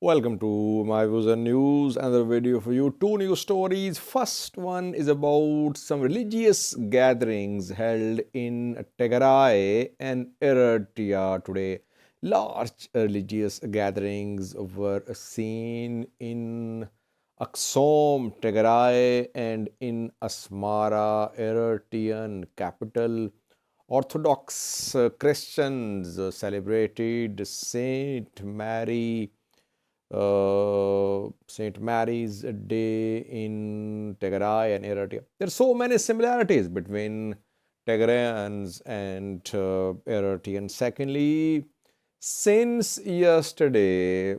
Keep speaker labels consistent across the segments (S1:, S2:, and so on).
S1: Welcome to my views and news. Another video for you. Two news stories. First one is about some religious gatherings held in Tigray and Eritrea today. Large religious gatherings were seen in Axum, Tigray, and in Asmara, Eritrean capital. Orthodox Christians celebrated Saint Mary's Day in Tigray and Eritrea. There are so many similarities between Tigrayans and Eritreans. Secondly, since yesterday,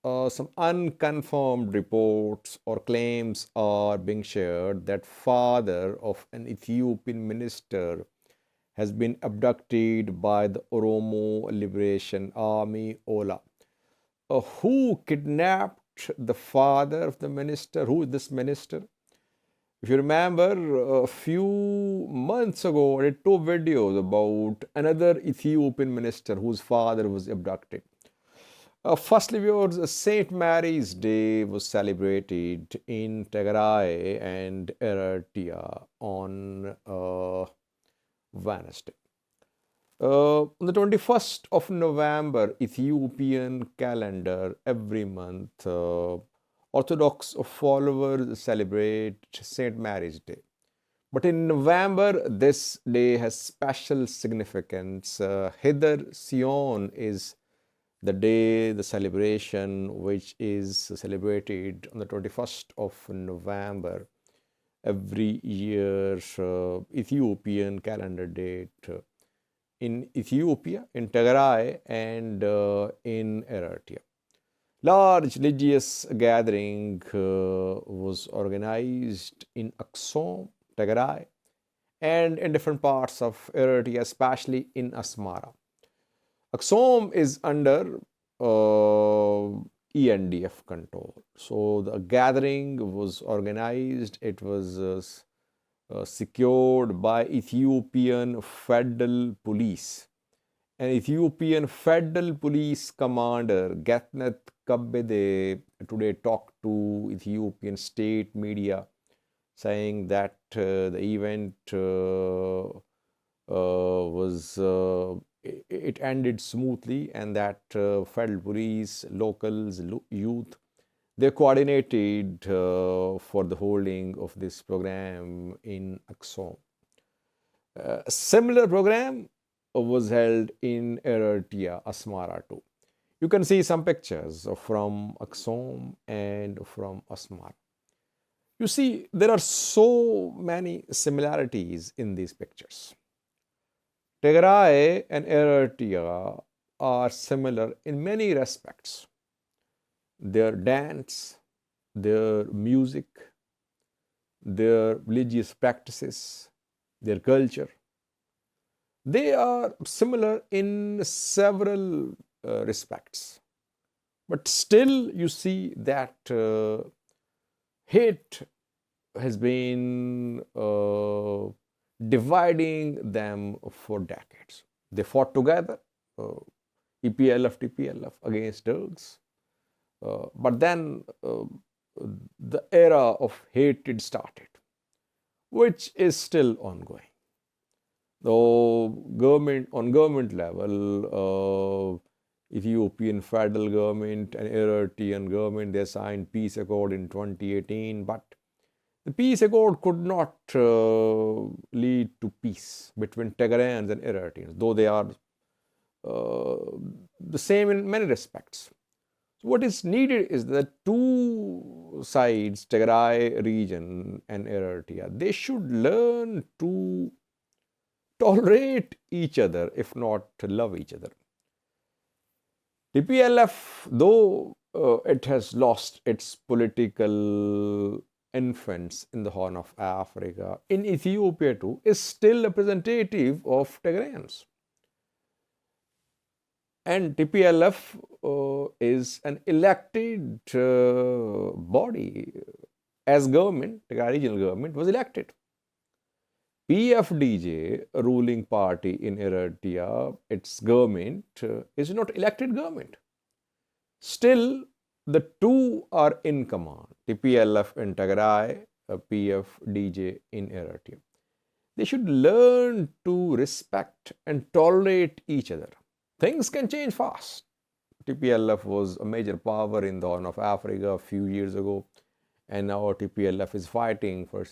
S1: some unconfirmed reports or claims are being shared that father of an Ethiopian minister has been abducted by the Oromo Liberation Army, OLA. Who kidnapped the father of the minister? Who is this minister? If you remember, a few months ago, I did two videos about another Ethiopian minister whose father was abducted. Firstly, viewers, St. Mary's Day was celebrated in Tigray and Eritrea on Wednesday. On the 21st of November, Ethiopian calendar, every month, Orthodox followers celebrate St. Mary's Day. But in November, this day has special significance. Hither Sion is the day, the celebration, which is celebrated on the 21st of November every year, Ethiopian calendar date. In Ethiopia, in Tigray, and in Eritrea. Large religious gathering was organized in Axum, Tigray, and in different parts of Eritrea, especially in Asmara. Axum is under ENDF control. So the gathering was organized, it was secured by Ethiopian Federal Police. And Ethiopian Federal Police Commander Getnet Kabbede today talked to Ethiopian state media saying that the event it ended smoothly and that Federal Police, locals, youth, they coordinated for the holding of this program in Axum. A similar program was held in Eritrea, Asmara too. You can see some pictures from Axum and from Asmara. You see, there are so many similarities in these pictures. Tigray and Eritrea are similar in many respects. Their dance, their music, their religious practices, their culture. They are similar in several respects. But still, you see that hate has been dividing them for decades. They fought together, EPLF, TPLF, against Turks. But then the era of hatred started, which is still ongoing. Though on government level, Ethiopian federal government and Eritrean government, they signed peace accord in 2018, but the peace accord could not lead to peace between Tigrayans and Eritreans, though they are the same in many respects. What is needed is that two sides, Tigray region and Eritrea, they should learn to tolerate each other, if not to love each other. TPLF, though it has lost its political influence in the Horn of Africa, in Ethiopia too, is still representative of Tigrayans. And TPLF is an elected body as government, Tigray regional government was elected. PFDJ, a ruling party in Eritrea, its government is not elected government. Still, the two are in command. TPLF in Tigray, PFDJ in Eritrea. They should learn to respect and tolerate each other. Things can change fast. TPLF was a major power in the Horn of Africa a few years ago, and now TPLF is fighting for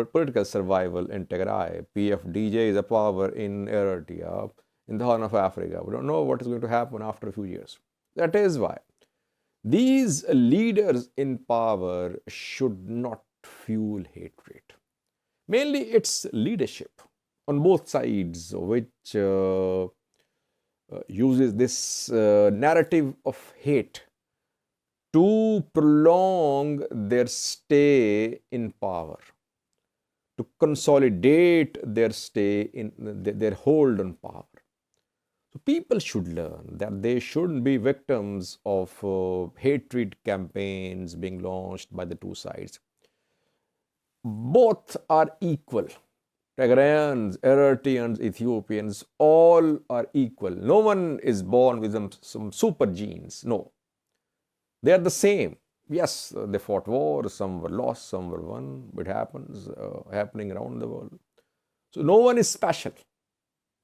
S1: political survival in Tigray. PFDJ is a power in Eritrea, in the Horn of Africa. We don't know what is going to happen after a few years. That is why these leaders in power should not fuel hatred. Mainly, it's leadership on both sides which uses this narrative of hate to prolong their stay in power, to consolidate their stay in their hold on power. So people should learn that they shouldn't be victims of hatred campaigns being launched by the two sides. Both are equal. Tigrayans, Eritreans, Ethiopians, all are equal. No one is born with some super genes. No. They are the same. Yes, they fought wars, some were lost, some were won. It happens, happening around the world. So no one is special.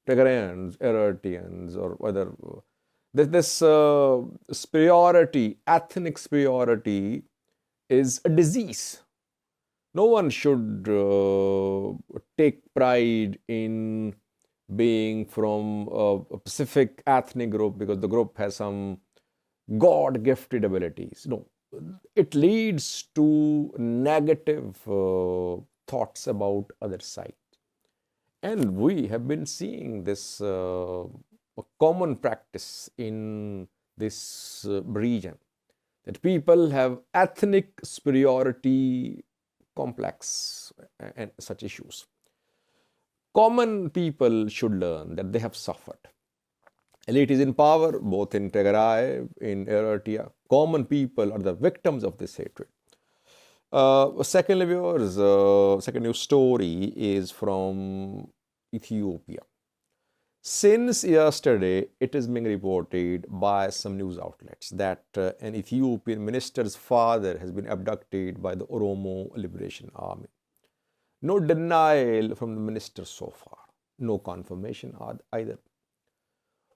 S1: Tigrayans, Eritreans, or whether this superiority, ethnic superiority, is a disease. No one should take pride in being from a specific ethnic group because the group has some God-gifted abilities. No, it leads to negative thoughts about other side. And we have been seeing this common practice in this region, that people have ethnic superiority complex and such issues. Common people should learn that they have suffered. Elite is in power, both in Tigray, in Eritrea. Common people are the victims of this hatred. Secondly, viewers, second news story is from Ethiopia. Since yesterday, it is being reported by some news outlets that an Ethiopian minister's father has been abducted by the Oromo Liberation Army. No denial from the minister so far. No confirmation either.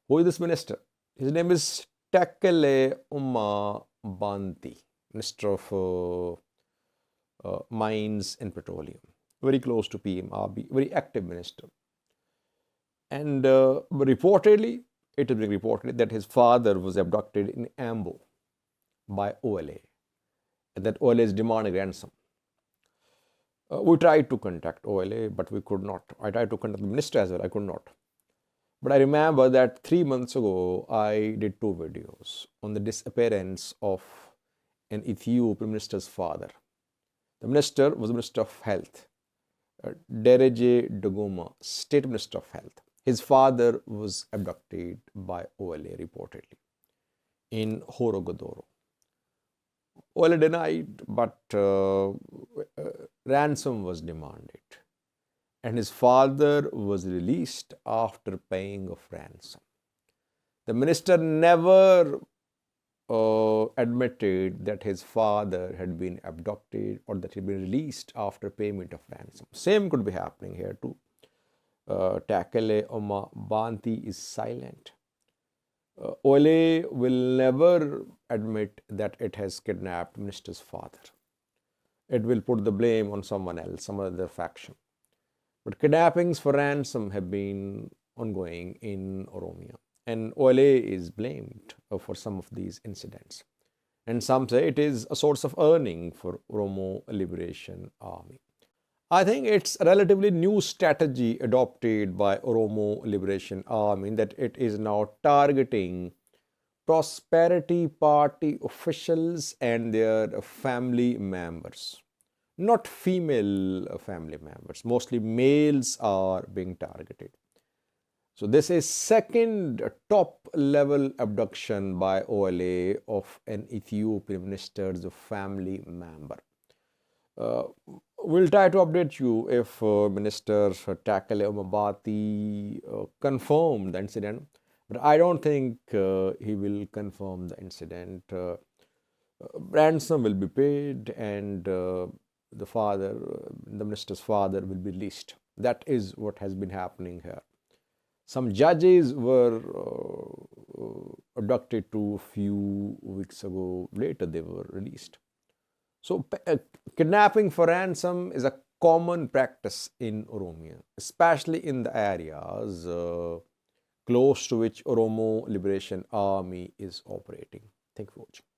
S1: Who is this minister? His name is Takele Umma Banti, Minister of Mines and Petroleum. Very close to PM Abiy, very active minister. And reportedly, it is being reported that his father was abducted in Ambo by OLA, and that OLA is demanding ransom. We tried to contact OLA, but we could not. I tried to contact the minister as well, I could not. But I remember that 3 months ago, I did 2 videos on the disappearance of an Ethiopian minister's father. The minister was the Minister of Health, Dereje Duguma, State Minister of Health. His father was abducted by OLA reportedly in Horogodoro. OLA denied, but ransom was demanded. And his father was released after paying of ransom. The minister never admitted that his father had been abducted or that he had been released after payment of ransom. Same could be happening here too. Takele Umma Banti is silent. OLA will never admit that it has kidnapped minister's father. It will put the blame on someone else, some other faction. But kidnappings for ransom have been ongoing in Oromia. And OLA is blamed for some of these incidents. And some say it is a source of earning for Oromo Liberation Army. I think it's a relatively new strategy adopted by Oromo Liberation Army, that it is now targeting Prosperity Party officials and their family members. Not female family members, mostly males are being targeted. So this is second top level abduction by OLA of an Ethiopian minister's family member. We'll try to update you if Minister Takele Umma Banti confirmed the incident. But I don't think he will confirm the incident. Ransom will be paid, and the minister's father, will be released. That is what has been happening here. Some judges were abducted to a few weeks ago. Later, they were released. So, kidnapping for ransom is a common practice in Oromia, especially in the areas close to which Oromo Liberation Army is operating. Thank you for watching.